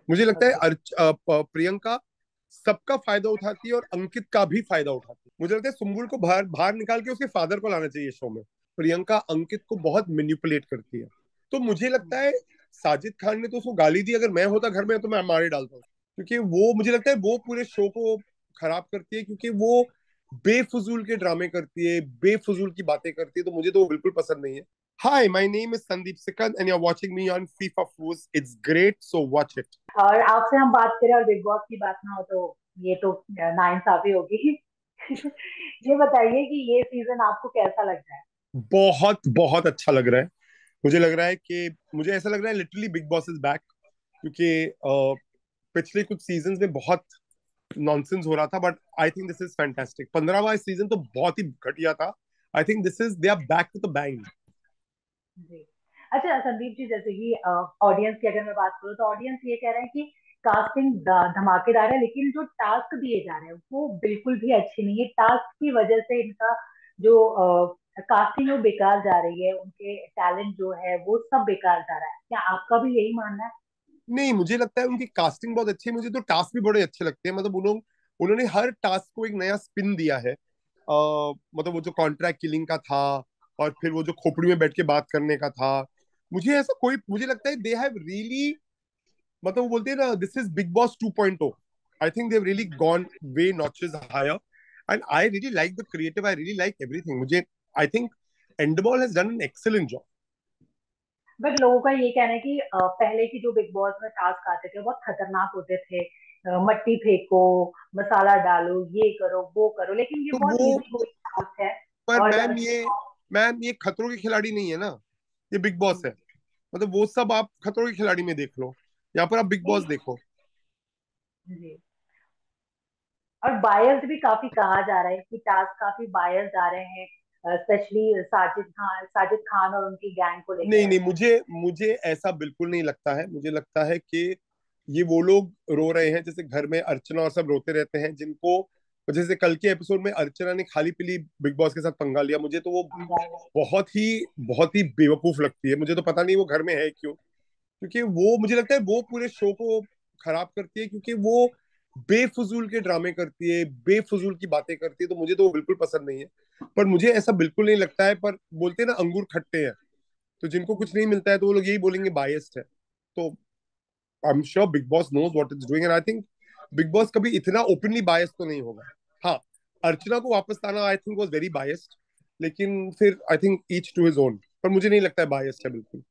मुझे लगता है ओके। प्रियंका सबका फायदा उठाती है और अंकित का भी फायदा उठाती है। मुझे लगता है सुम्बुल को बाहर बाहर निकाल के उसके फादर को लाना चाहिए शो में। प्रियंका अंकित को बहुत मैनिपुलेट करती है। तो मुझे लगता है साजिद खान ने तो उसको गाली दी, अगर मैं होता घर में तो मैं मारे डालता हूँ। क्योंकि वो मुझे लगता है वो पूरे शो को खराब करती है, क्योंकि वो बेफजूल के ड्रामे करती है, बेफजूल की बातें करती है, तो मुझे तो वो बिल्कुल पसंद नहीं है। Hi, my name is Sandeep Sikand and you're watching me on FIFA Fools. It's great, so watch it. और आपसे हम बात करें और बिग बॉस की बात ना हो तो ये तो नाइंसाफी होगी। ये बताइए कि ये सीजन आपको कैसा लग रहा है? बहुत बहुत अच्छा लग रहा है। मुझे लग रहा है कि मुझे ऐसा लग रहा है literally big boss is back. क्योंकि पिछले कुछ सीजन्स में बहुत नॉनसेंस हो रहा था, but I think this is fantastic. 15वां सीजन तो बहुत ही घटिया था। I think this is they are back to the bang. जी। अच्छा संदीप जी, जैसे कि ऑडियंस की अगर मैं बात करूँ तो ऑडियंस ये कह रहे हैं कि कास्टिंग धमाकेदार है, लेकिन जो टास्क दिए जा रहे हैं वो बिल्कुल भी अच्छे नहीं है। टास्क की वजह से इनका जो कास्टिंग है वो बेकार जा रही है, उनके टैलेंट जो है वो सब बेकार जा रहा है। क्या आपका भी यही मानना है? नहीं, मुझे लगता है उनकी कास्टिंग बहुत अच्छी है। मुझे तो टास्क भी बड़े अच्छे लगते हैं। मतलब उन्होंने हर टास्क को एक नया स्पिन दिया है। मतलब वो जो कॉन्ट्रैक्ट किलिंग का था, और फिर वो जो खोपड़ी में बैठ के बात करने का था। मुझे लगता है दे हैव रियली, मतलब वो बोलते हैं ना, this is Bigg Boss 2.0। I think they have really gone way notches higher. And I really like the creative, I really like everything. मुझे I think Endemol has done an excellent job. But लोगों का ये कहना है कि पहले की जो बिग बॉस में टास्क आते थे बहुत खतरनाक होते थे। मट्टी फेंको, मसाला डालो, ये करो वो करो, लेकिन ये तो बहुत वो, इजी गोइंग टास्क है। पर और मैम ये खतरों के खिलाड़ी नहीं है ना, ये बिग बॉस है। मतलब वो सब आप खतरों के खिलाड़ी में देख लो, यहाँ पर आप बिग बॉस नहीं। देखो। जी। और बायर्स भी काफी कहा जा रहा है कि टास्क काफी बायर्स आ रहे हैं, स्पेशली साजिद खान और उनकी गैंग को नहीं लेकर। नहीं, मुझे मुझे ऐसा बिल्कुल नहीं लगता है। मुझे लगता है कि ये वो लोग रो रहे हैं जैसे घर में अर्चना और सब रोते रहते हैं, जिनको, जैसे कल के एपिसोड में अर्चना ने खाली पीली बिग बॉस के साथ पंगा लिया। मुझे तो वो बहुत ही बेवकूफ लगती है। मुझे तो पता नहीं वो घर में है क्यों। क्योंकि वो, मुझे लगता है वो पूरे शो को खराब करती है, क्योंकि वो बेफजूल के ड्रामे करती है, बेफजूल की बातें करती है, तो मुझे तो वो बिल्कुल पसंद नहीं है। पर मुझे ऐसा बिल्कुल नहीं लगता है। पर बोलते हैं ना, अंगूर खट्टे हैं, तो जिनको कुछ नहीं मिलता है तो वो लोग यही बोलेंगे बायस्ड है। तो I am sure Bigg Boss knows what is doing, and I think Bigg Boss कभी इतना ओपनली बायस्ड तो नहीं होगा। हाँ, अर्चना को वापस लाना I think was very biased, लेकिन फिर I think each to his own. पर मुझे नहीं लगता है बायस्ड है बिल्कुल।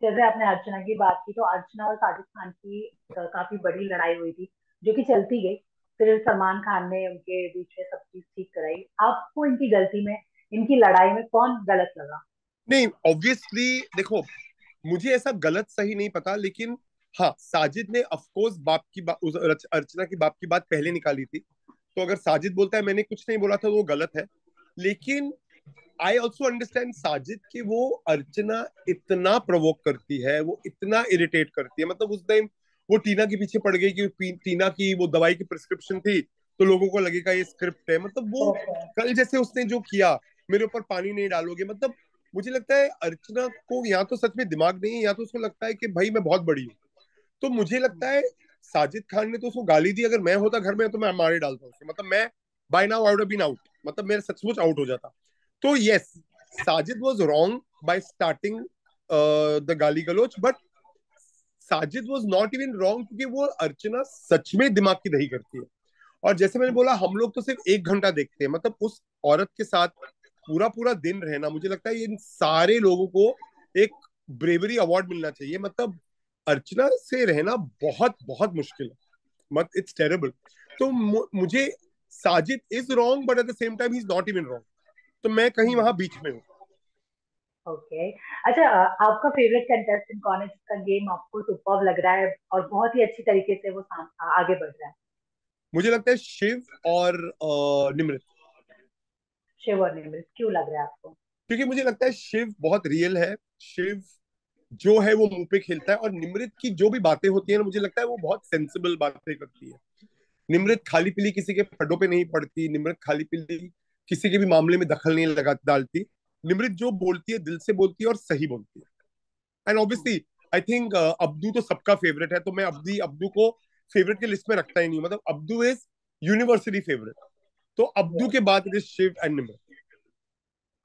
जैसे आपने अर्चना की बात की, तो अर्चना और साजिद खान की काफी बड़ी लड़ाई हुई थी जो कि चलती गई। फिर सलमान खान ने उनके बीच में सब चीज ठीक कराई। आपको इनकी गलती में, इनकी लड़ाई में कौन गलत लगा? नहीं, ऑब्वियसली देखो, मुझे ऐसा गलत सही नहीं पता, लेकिन हाँ, साजिद ने ऑफकोर्स बाप की बात, अर्चना की बाप की बात पहले निकाली थी। तो अगर साजिद बोलता है मैंने कुछ नहीं बोला था, तो वो गलत है। लेकिन आई ऑल्सो अंडरस्टैंड साजिद कि वो अर्चना इतना प्रोवोक करती है, वो इतना इरिटेट करती है। मतलब उस टाइम वो टीना के पीछे पड़ गई कि टीना की वो दवाई की प्रिस्क्रिप्शन थी, तो लोगों को लगेगा ये स्क्रिप्ट है। मतलब वो कल जैसे उसने जो किया, मेरे ऊपर पानी नहीं डालोगे, मतलब मुझे लगता है अर्चना को या तो सच में दिमाग नहीं है, या तो उसको लगता है कि भाई मैं बहुत बड़ी हूँ। तो मुझे लगता है साजिद खान ने तो उसको गाली दी, अगर मैं होता घर में तो मैं मारे डालता उसको। मतलब मैं by now out been out, मतलब मेरा सचमुच आउट हो जाता। तो yes, Sajid was wrong by starting the गाली गलोच, but Sajid was not even wrong, क्योंकि वो अर्चना सच में दिमाग की दही करती है। और जैसे मैंने बोला, हम लोग तो सिर्फ 1 घंटा देखते हैं। मतलब उस औरत के साथ पूरा पूरा दिन रहना, मुझे लगता है इन सारे लोगों को एक ब्रेवरी अवार्ड मिलना चाहिए। मतलब अर्चना से रहना बहुत बहुत मुश्किल है। मत इट्स टेरेबल। तो मुझे Sajid is wrong, but at the same time he is not even wrong. तो मैं कहीं वहां बीच में हूँ। ओके। अच्छा, आपका फेवरेट कंटेस्टेंट कौन है जिसका गेम आपको सुपर्ब लग रहा है और बहुत ही अच्छी तरीके से वो आगे बढ़ रहा है? मुझे लगता है शिव और निमृत। शिव और निमित क्यों लग रहा है आपको? क्योंकि मुझे लगता है शिव बहुत रियल है। शिव जो है वो मुंह पे खेलता है, और निमृत की जो भी बातें होती है ना, मुझे लगता है वो बहुत सेंसिबल बातें करती है। निमृत खाली पीली किसी के फड्डों पे नहीं पड़ती। निमृत खाली पीली किसी के भी मामले में दखल नहीं लगा डालती। निमृत जो बोलती है दिल से बोलती है और सही बोलती है। And obviously I think Abdu तो सबका फेवरेट है, तो मैं अब्दू को फेवरेट की लिस्ट में रखता ही नहीं, मतलब अब्दू इज यूनिवर्सली फेवरेट। तो अब्दू Yes. के बाद it is Shiv and Nimrit.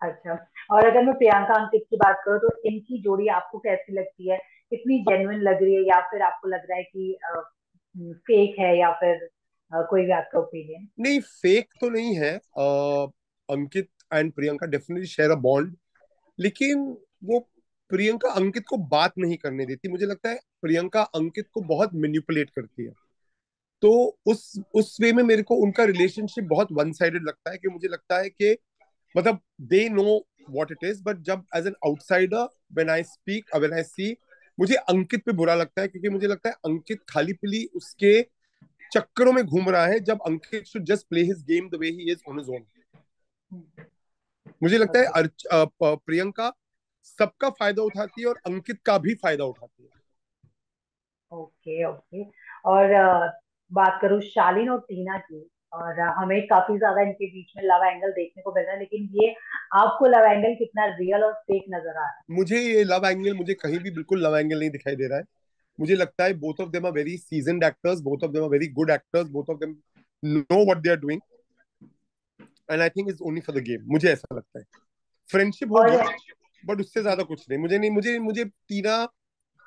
अच्छा, और अगर मैं प्रियंका अंकित की बात करूँ तो इनकी जोड़ी आपको कैसी लगती है? कितनी जेन्युइन लग रही है, या फिर आपको लग रहा है कि फेक है, या फिर कोई भी आपका ओपिनियन? नहीं, फेक तो नहीं है। Ankit and Priyanka definitely share a bond, लेकिन वो प्रियंका अंकित को बात नहीं करने देती। मुझे लगता है प्रियंका अंकित को बहुत मैनिपुलेट करती है। तो उस वे में मेरे को उनका रिलेशनशिप बहुत वन साइडेड लगता है, कि मुझे लगता है कि मतलब they know what it is, but जब as an outsider when I speak, when I see, मुझे अंकित पे बुरा लगता है, क्योंकि मुझे लगता है अंकित खाली पीली उसके चक्करों में घूम रहा है, जब Ankit should just play his game the way he is on his own. मुझे लगता है ओके। प्रियंका सबका फायदा उठाती है और अंकित का भी फायदा उठाती है। ओके। ओके। और बात करूँ शालीन और टीना की, और हमें काफी ज्यादा इनके बीच में लव एंगल देखने को मिल रहा है, लेकिन ये आपको लव एंगल कितना रियल और फेक नजर आ रहा मुझे ये लव एंगल, मुझे कहीं भी बिल्कुल लव एंगल नहीं दिखाई दे रहा है। मुझे लगता है both of them are very seasoned actors, both of them are very good actors, both of them know what they are doing, and I think it's only for the game, मुझे ऐसा लगता है। फ्रेंडशिप है? होगी, और but उससे जी, ज्यादा कुछ नहीं। मुझे नहीं, मुझे टीना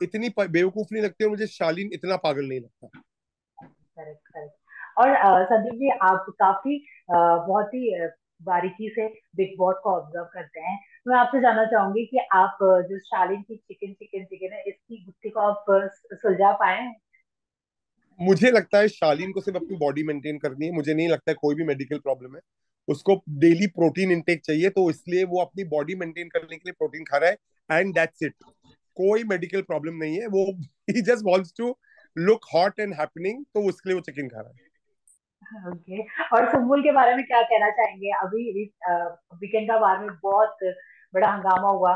इतनी बेवकूफ नहीं लगती, और मुझे शालीन इतना पागल नहीं लगता। Correct, correct. और संदीप जी, आप काफी बहुत ही बारीकी से बिग बॉस को ऑब्जर्व करते हैं। मैं आपसे जानना चाहूंगी कि आप जो शालीन की चिकन चिकन चिकन है, इसकी गुत्थी को आप सुलझा पाए हैं? मुझे लगता है शालीन को सिर्फ अपनी बॉडी मेंटेन करनी है, मुझे नहीं लगता है कोई भी मेडिकल प्रॉब्लम है। उसको डेली प्रोटीन इंटेक चाहिए, तो इसलिए वो अपनी बॉडी मेंटेन करने के लिए प्रोटीन खा रहा है, एंड दैट्स इट। कोई मेडिकल प्रॉब्लम नहीं है वो। He just wants to look hot and happening, तो उसके लिए वो चिकन खा रहा है। ओके। और सुम्बुल के बारे में क्या कहना चाहेंगे? अभी वीकेंड का बार में बहुत बड़ा हंगामा हुआ।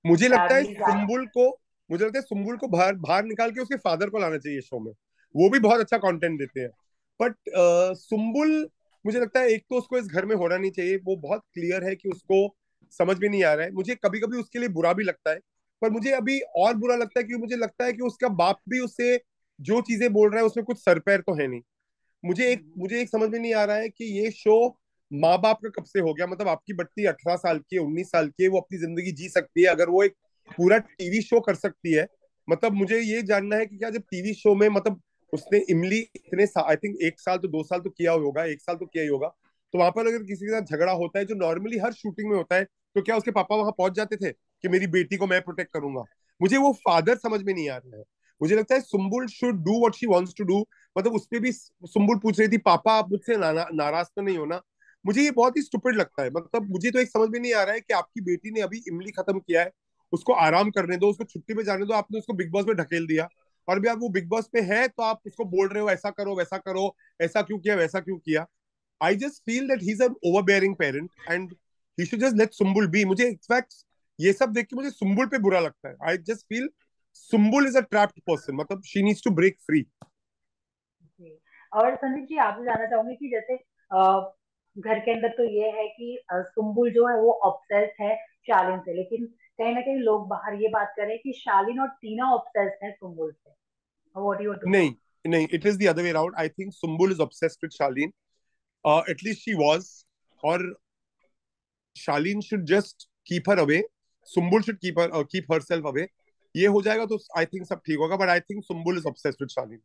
मुझे लगता है फैमिली। सुम्बुल को मुझे लगता है सुम्बुल को बाहर बाहर निकाल के उसके फादर को लाना चाहिए शो में। वो भी बहुत अच्छा कंटेंट देते हैं। बट सुम्बुल, मुझे लगता है एक तो उसको इस घर में होना नहीं चाहिए। वो बहुत क्लियर है कि उसको समझ में नहीं आ रहा है। मुझे कभी कभी उसके लिए बुरा भी लगता है, पर मुझे अभी और बुरा लगता है, क्योंकि मुझे लगता है कि उसका बाप भी उससे जो चीजें बोल रहा है उसमें कुछ सर पैर तो है नहीं। मुझे एक समझ में नहीं आ रहा है कि ये शो माँ बाप का कब से हो गया। मतलब आपकी बच्ची 18 साल की है, 19 साल की है, वो अपनी जिंदगी जी सकती है, अगर वो एक पूरा टीवी शो कर सकती है। मतलब मुझे ये जानना है कि क्या जब टीवी शो में, मतलब उसने इमली इतने आई थिंक 1 साल तो 2 साल तो किया होगा, 1 साल तो किया ही होगा। तो वहां पर अगर किसी के साथ झगड़ा होता है जो नॉर्मली हर शूटिंग में होता है, तो क्या उसके पापा वहां पहुंच जाते थे कि मेरी बेटी को मैं प्रोटेक्ट करूंगा? मुझे वो फादर समझ में नहीं आ रहा है। मुझे लगता है Sumbul should do what she wants to do. मतलब उस पे भी सुम्बुल पूछ रही थी, पापा आप मुझसे नाराज तो नहीं हो ना? मुझे ये बहुत ही स्टूपिड लगता है। मतलब मुझे तो एक समझ में नहीं आ रहा है कि आपकी बेटी ने अभी इमली खत्म किया है, उसको आराम करने दो, उसको छुट्टी पे जाने दो। आपने उसको बिग बॉस में ढकेल दिया, और भी आप वो बिग बॉस पे है तो आप उसको बोल रहे हो ऐसा करो वैसा करो, ऐसा क्यों किया वैसा क्यों किया। I just feel that he is an overbearing parent, and he should just let Sumbul be. मुझे इनफैक्ट ये सब देख के मुझे सुम्बुल पे बुरा लगता है। I just feel Sumbul is a trapped person, मतलब she needs to break free. जी। और संदीप जी, आपसे जानना चाहूंगी कि जैसे घर के अंदर तो ये है कि सुम्बुल जो है वो ऑब्सेस्ड है शालीन से, लेकिन कहीं ना कहीं लोग बाहर ये बात कर रहे हैं कि शालीन और टीना ऑब्सेस्ड है सुम्बुल से। व्हाट यू टू से? नहीं, नहीं, it is the other way around. I think Sumbul is obsessed with Shalin, at least she was, और Shalin should just keep her away. Sumbul should keep herself away. ये हो जाएगा तो आई थिंक सब ठीक होगा, but I think Sumbul is obsessed with Shalin.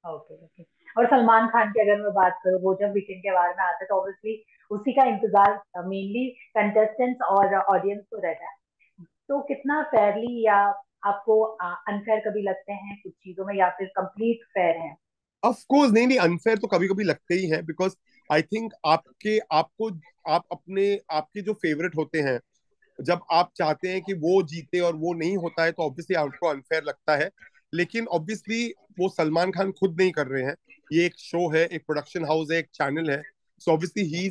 Okay. Okay. और सलमान खान की अगर मैं बात करूँ, वो जब वीकेंड के बारे में आता है तो ऑब्वियसली उसी का इंतजार मेनली कंटेस्टेंट्स और ऑडियंस को रहता है। तो कितना फेयरली, या आपको अनफेयर कभी लगते हैं कुछ चीजों में, या फिर कंप्लीट फेयर है? ऑफ कोर्स, नहीं नहीं, अनफेयर तो कभी कभी लगते ही है, बिकॉज आई थिंक आप अपने आपके जो फेवरेट होते हैं, जब आप चाहते हैं कि वो जीते और वो नहीं होता है, तो ऑब्वियसली आपको अनफेयर लगता है। लेकिन ऑब्वियसली वो सलमान खान खुद नहीं कर रहे हैं। ये एक शो है, एक प्रोडक्शन हाउस है, एक चैनल है। So obviously he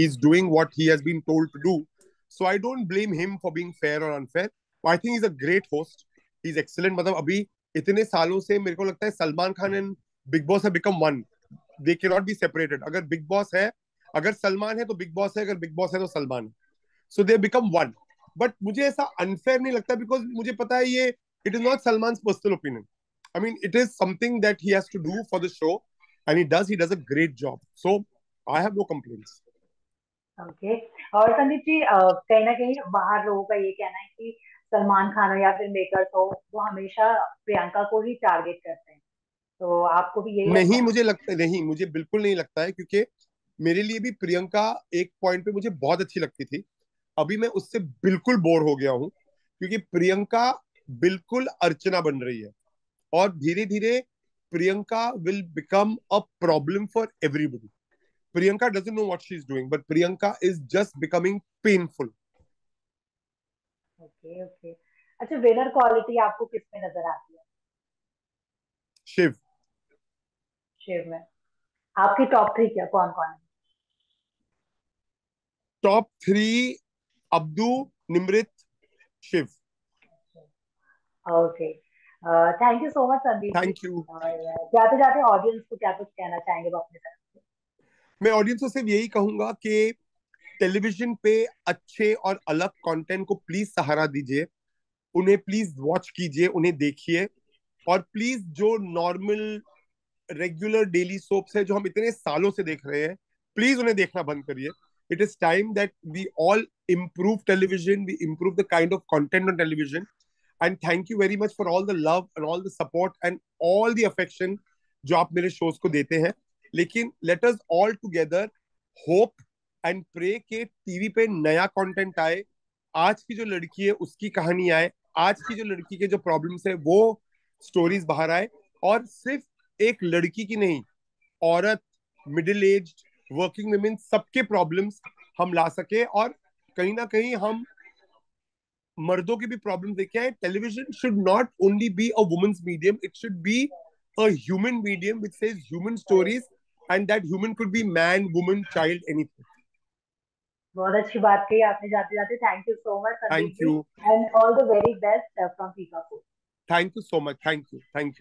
is doing what he has been told to do. So I don't blame him for being fair और unfair. I think he is a great host, he is excellent. मतलब अभी इतने सालों से मेरे को लगता है Salman Khan and Bigg Boss have become one. They can not be separated. अगर बिग बॉस है, अगर सलमान है तो बिग बॉस है, अगर बिग बॉस है तो सलमान है। सो दे बिकम वन। बट मुझे ऐसा अनफेयर नहीं लगता, बिकॉज मुझे पता है ये it is not Salman personal opinion. I mean it is something that he has to do for the show, and he does a great job. So I have no complaints. Okay. और संदीप जी, कहीं ना कहीं बाहर लोगों का ये कहना है कि सलमान खान हो या फिर मेकर्स हो, वो हमेशा प्रियंका को ही टारगेट करते हैं. तो आपको भी यही लगता नहीं, है? मुझे लगता नहीं, मुझे बिल्कुल नहीं लगता है, क्योंकि मेरे लिए भी प्रियंका एक पॉइंट पे मुझे बहुत अच्छी लगती थी. अभी मैं उससे बिल्कुल बोर हो गया हूँ, क्योंकि प्रियंका बिल्कुल अर्चना बन रही है. और धीरे धीरे Priyanka will become a problem for everybody. Priyanka doesn't know what she is doing, but Priyanka is just becoming painful. Okay, okay. अच्छा, विनर क्वालिटी आपको किस में नजर आती है? शिव. शिव में. आपकी टॉप 3 क्या, कौन कौन है? Top 3: Abdu, Nimrit, Shiv. Okay. Thank you so much Sandeep ji. Thank you. और जाते जाते ऑडियंस को क्या कुछ कहना चाहेंगे वो अपने तरफ से? मैं ऑडियंस को सिर्फ यही कहूंगा कि टेलीविजन पे अच्छे और अलग कंटेंट को प्लीज सहारा दीजिए. उन्हें प्लीज वॉच कीजिए, उन्हें देखिए. और प्लीज जो नॉर्मल रेगुलर डेली सोप्स है जो हम इतने सालों से देख रहे हैं, प्लीज उन्हें देखना बंद करिए. It is time that we all improve television, we improve the kind of content on television. And thank you very much for all the love and all the support and all the affection जो आप मेरे shows को देते हैं. लेकिन let us all together hope and pray के TV पे नया कंटेंट आए. आज की जो लड़की है उसकी कहानी आए. आज की जो लड़की के जो प्रॉब्लम्स है वो स्टोरीज बाहर आए. और सिर्फ एक लड़की की नहीं, औरत, मिडिल एज, वर्किंग वुमेन, सबके प्रॉब्लम्स हम ला सके. और कहीं ना कहीं हम मर्दों की भी प्रॉब्लम देखे हैं. Television should not only be a women's medium, it should be a human medium which says human stories. And that human could be man, woman, child, anything. बहुत अच्छी बात कही आपने जाते जाते. Thank you so much Sandeep thank जी. You. And all the very best from Pikapur. Thank you so much. Thank you. Thank you.